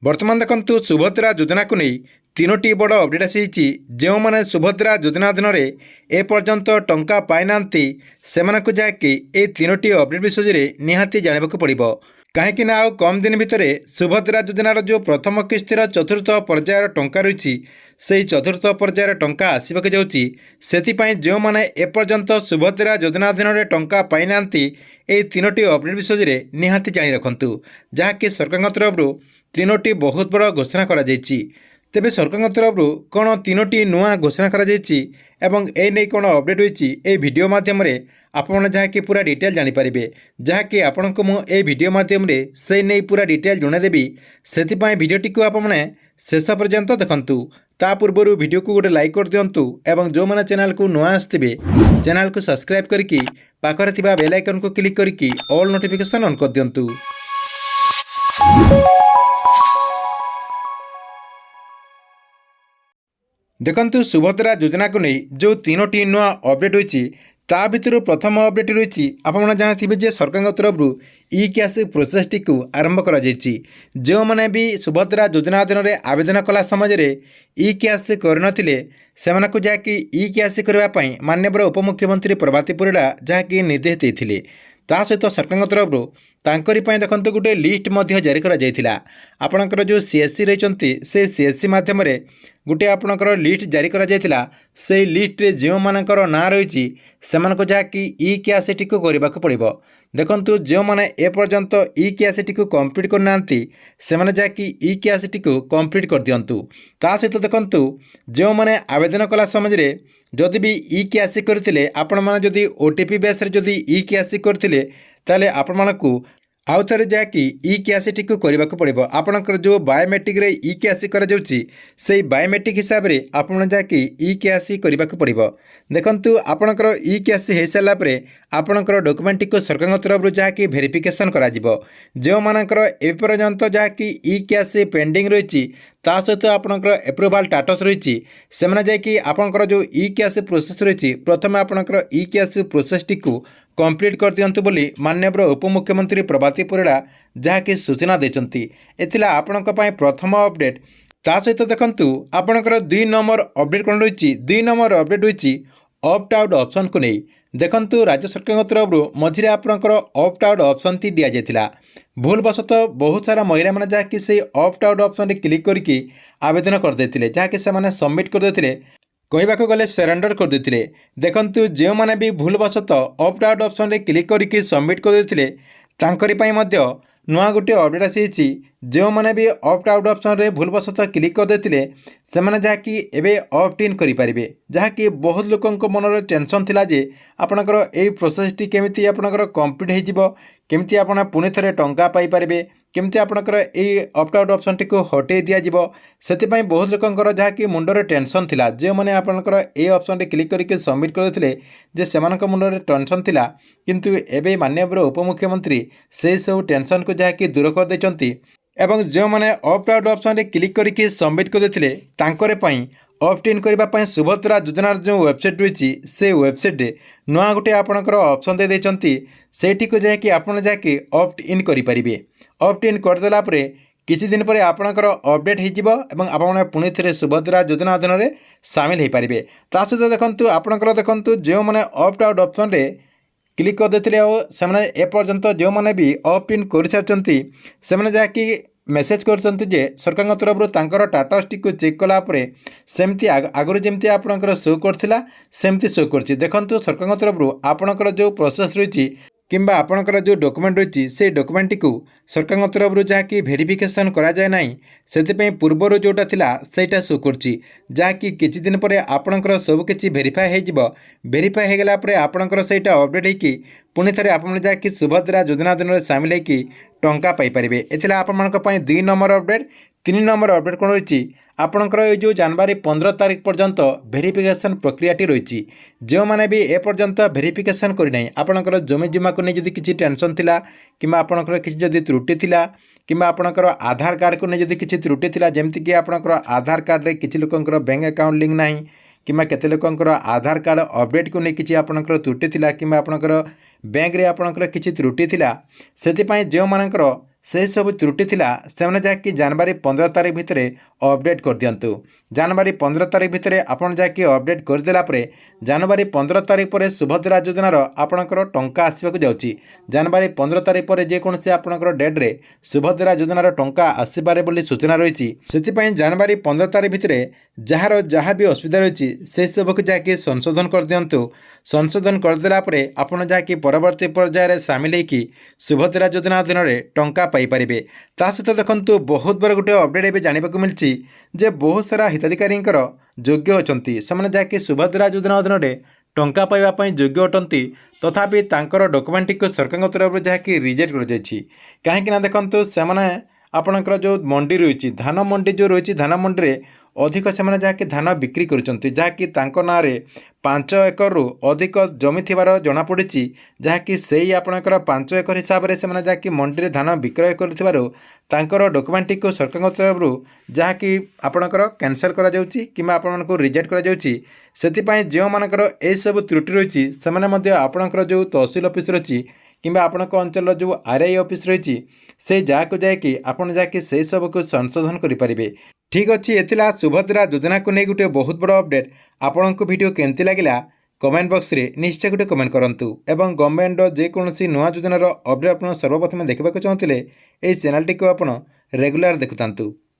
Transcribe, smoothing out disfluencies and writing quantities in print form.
बर्तमान देखु सुभद्रा योजना को नहीं तीनोटी बड़ अपडेट आसी जो मैंने सुभद्रा योजना अधीन एपर्यंत टंका पाई ना से जहाँकि ये तीनोटी अपडेट विषय निहाती जानवाक पड़ो कहीं आउ कम दिन भितर सुभद्रा योजनार जो प्रथम किस्तिर चतुर्थ पर्यायर टंका रही से चतुर्थ पर्यायर टंका आसवाक जापाई जो मैंने एपर्यंत सुभद्रा योजना अधीन टंका पाई ना तीनोटी अपडेट विषय निहाती जाणी रखु जहाँकि सरकार तरफ तीनोटी बहुत बड़ घोषणा करा जायछि। तेबे सरकार तरफ कौन तीनोटी नुआ घोषणा करा जायछि एवं ए नै कौन अपडेट होइछि ए वीडियो माध्यम रे आपण जहाँकि पूरा डिटेल जानीपारे जहाँकि आपण को मु ए वीडियो माध्यम रे से नै पूरा डिटेल जनईदेवी से भिडियोटी को आपने शेष पर्यंत देखंतु। ता पूर्व वीडियो को गोटे लाइक कर दियंतु एवं जो मैंने चैनल को नुआ आसथिबे चैनल को सब्सक्राइब करके पाखरे थिबा बेल आइकन को क्लिक करके ऑल नोटिफिकेशन ऑन कर दियंतु। देखंतु सुभद्रा योजना को नहीं जो तीनोटी नुआ अपडेट होइछि ता भितर प्रथम अपडेट रही आपने जानते जे सरकार तरफ इ कैश प्रोसेस टी आरंभ करा जायछि। जो मैंने भी सुभद्रा योजना अधीन आवेदन कला समय इ कैश करनथिले सेमानकु जाकि इ कैश करबा माननीय उपमुख्यमंत्री प्रभाती परिड़ा जहाँकि निर्देश देते ता सहित सरकार तरफ तांकरी देखते गोटे लिस्ट जारी करा जायथिला। आपणकर जो सीएससी रही से सीएससी माध्यम गोटे आपणकर लिस्ट जारी करा जायथिला। से लिस्ट रे जो मानकर ना रही से जहाँकि इ कैश टी करने पड़ो। देखंतु जो मैंने एपर्यंत इ कैश टी कंप्लीट करना से जहाँकि इ कैश टी कंप्लीट कर दिंतु। ता सहित देखंतु जो मैंने आवेदन कला समय जदि भी इ कैश करते आपण मैंने जदि ओटीपी बेस जदि इ कैश करते ताले आपण मानकु आउ थे जहाँकि इ कैश टी करने पड़ो। आपणकर जो बायोमेट्रिक रे इ कैश कर से बायोमेट्रिक हिसाब से आपड़ जहाँकि इ कैश करने पड़ो। देखंतु आपणकर इ कैश हो सारापर आपणकर डॉक्यूमेंट को सरकार तरफ जहाँकि वेरिफिकेशन करा जिवो। जो मानकर एपर्यंत जहाँकि इ कैश पेंडिंग रही ता सहित आपणकर एप्रुवाल स्टेटस रही से जहाँकि आपणकर जो इ कैश प्रोसेस रही प्रथम आपणकर इ कैश प्रोसेस टी कंप्लीट कर दियंतु बोली माननीय उपमुख्यमंत्री प्रभाती परिड़ा जहाँकि सूचना देचंती। एथिला आपणक पय प्रथम अपडेट। ता सहित देखंतु आपणकर 2 नंबर अपडेट कौन रही 2 नंबर अपडेट होइछि ऑप्ट आउट ऑप्शन को नहीं। देखंतु राज्य सरकार तरफ मझिरे आपणकर ऑप्ट आउट ऑप्शन टी दिया जायतिला। भूलवशतः बहुत सारा महिला माने जहाँकि से ऑप्ट आउट ऑप्शन रे क्लिक करके आवेदन कर देथिले जहाँकि से माने सबमिट कर देथिले कहवाक गले सरेंडर कर देथिले। देखंतु जो माने भी भूलवशतः ऑप्ट आउट ऑप्शन रे क्लिक करके सबमिट कर देथिले तांकरी पई मध्य नुआ गोटे अपडेट आसी जो मैंने भी ऑप्ट आउट ऑप्शन रे भूलवशतः क्लिक कर देथिले सेमाने जहाँकि एबे ऑप्ट इन करें जहाँकि बहुत लोक मन टेंशन थिला जे आपणकर यही प्रोसेस टी केमिति आपणकर कंप्लीट हो केमिति आपण पुणी थे टंका पाई पारे केमती आपणकर यही ऑप्ट आउट ऑप्शन टी हटे दिज्व से बहुत लोकर जहाँकि मुंडर टेंशन थिला जो मैंने आपणकर ये ऑप्शन टी क्लिक करके सबमिट करते जे से मुंडर टेंशन थिला किंतु एबे माननीय उपमुख्यमंत्री से सब टेंशन को जहाँकि दूर कर देचंती एवं जो मैंने ऑप्ट आउट ऑप्शन रे क्लिक करके सबमिट कर देथिले तांकरे पई ऑप्ट इन करने सुभद्रा योजनार जो वेबसाइट रही से वेबसाइट रे नुआ गोटे आपणकर ऑप्शन दे देचंती सेठी को जाके आपण जाके ऑप्ट इन करें। ऑप्ट इन करदेला परे किछि दिन पर आपणकर अपडेट हो आपण पुणी थे सुभद्रा योजना अधीन में सामिल हो पारे। ता सहित देखंतु आपणकर देखंतु जो मैंने ऑप्ट आउट ऑप्शन रे क्लिक कर देते से एपर्यंत जो मैंने भी ऑप्ट इन कर सारी से जहाँकि मेसेज कर सरकार तरफ तांकर स्टेटस टी चेक कलापर सेमती आगुरी जमती आपणकर शो करथिला सेमती शो करछि। देखंतु सरकार तरफ आपणकर जो प्रोसेस रही किंबा आपणकर जो डॉक्यूमेंट रही से डॉक्यूमेंट टी सरकार तरफ जहाँकि वेरिफिकेशन करा जाए नाही से पूर्वर जोटा थिला सेटा शो करछि जहाँकि किछि दिन पर आपणकर सब किछि वेरीफाई हो वेरीफाई हो गला परे आपणकर सेटा अपडेट होइकि पुणी थे आपन जहाँकि सुभद्रा योजना अधीन में सामिल होइकि टंका पाई पारे। एथिला आपनक पय 2 नंबर अपडेट। 3 नंबर अपडेट कौन रही आपणकर ये जो जनवरी 15 तारीख पर्यंत वेरिफिकेशन प्रक्रियाटी रही जो मैंने भी एपर्यंत वेरिफिकेशन करना आपणकर जमी जमा को नहीं किसी टेंशन थिला किंबा आपणकर किसी जदि त्रुटि थिला किंबा आपणकर आधार कार्ड को नहीं किसी त्रुटि थिला जेमती कि आपणकर आधार कार्ड रे किसी लोकंकर बैंक अकाउंट लिंक नाही किंबा केते लोकंकर आधार कार्ड अपडेट को नहीं किसी आपणकर त्रुटि थिला किंबा आपणकर बैंक रे आपणकर किसी त्रुटि थिला सेति पय जो मानकर से सब त्रुटि थिला सेमाने जाकि जनवरी 15 तारिख भितर अपडेट कर दियंतु। जनवरी 15 तारिख भितर आपन जाकि अपडेट कर देला परे जनवरी 15 तारिख पर सुभद्रा योजनार आपणकर टंका आसबाक जाउची। जनवरी 15 तारिख पर जेकोसी आपणकर डेट रे सुभद्रा योजनार टंका आसपारे बोली सूचना रही। से जनवरी 15 तारिख भितर जार जहाँ भी असुविधा रही से सबको जाकि संशोधन कर दियंतु। संशोधन करदेला परे आपण जाकि परवर्ती पर्यायर सामिल होकि सुभद्रा योजना अधीन टंका पाइपर। ता सहित देखु बहुत बड़ गोटे अपडेट एवं जानवाक मिली जे बहुत सारा हिताधिकारी योग्य अच्छा से जहाँकि सुभद्रा योजना अधीन टंका पाइबापी योग्य अटंती तथापि तांकर डॉक्यूमेंट को सरकार तरफ जहाँकि रिजेक्ट कर कहीं देखु से आपणकर जो मंडी रही धान मंडी जो रही धान मंडी में अधिक से जहाँकि धान बिक्री करी ना 5 एकरु अधिक जमी थिबार जनापड़ी जहाँकि से ही आपणकर 5 एकर हिसाब से जहाँकि मंडी धान विक्रय कर डॉक्यूमेंट को सरकार तरफ जहाँकि आपणकर कैंसल कर रिजेक्ट कर जो मानकर ए सब त्रुटि रही से आपणकर जो तहसील ऑफिस रही कि आपणक अंचल जो आरआई ऑफिस रही से जहाँ को जाकि आपड़ जाकि से सब को संशोधन करें। ठीक अच्छे एथिला सुभद्रा योजना को नहीं गोटे बहुत बड़ अपडेट। आपण को वीडियो केमती लगिला कमेंट बॉक्स रे निश्चय गोटे कमेंट करंतु एवं गवर्नमेंट जेकोसी नुआ योजनार अपडेट आप सर्वप्रथम देखा चाहते हैं चैनल टी को आप रेगुलर देखुतांतु।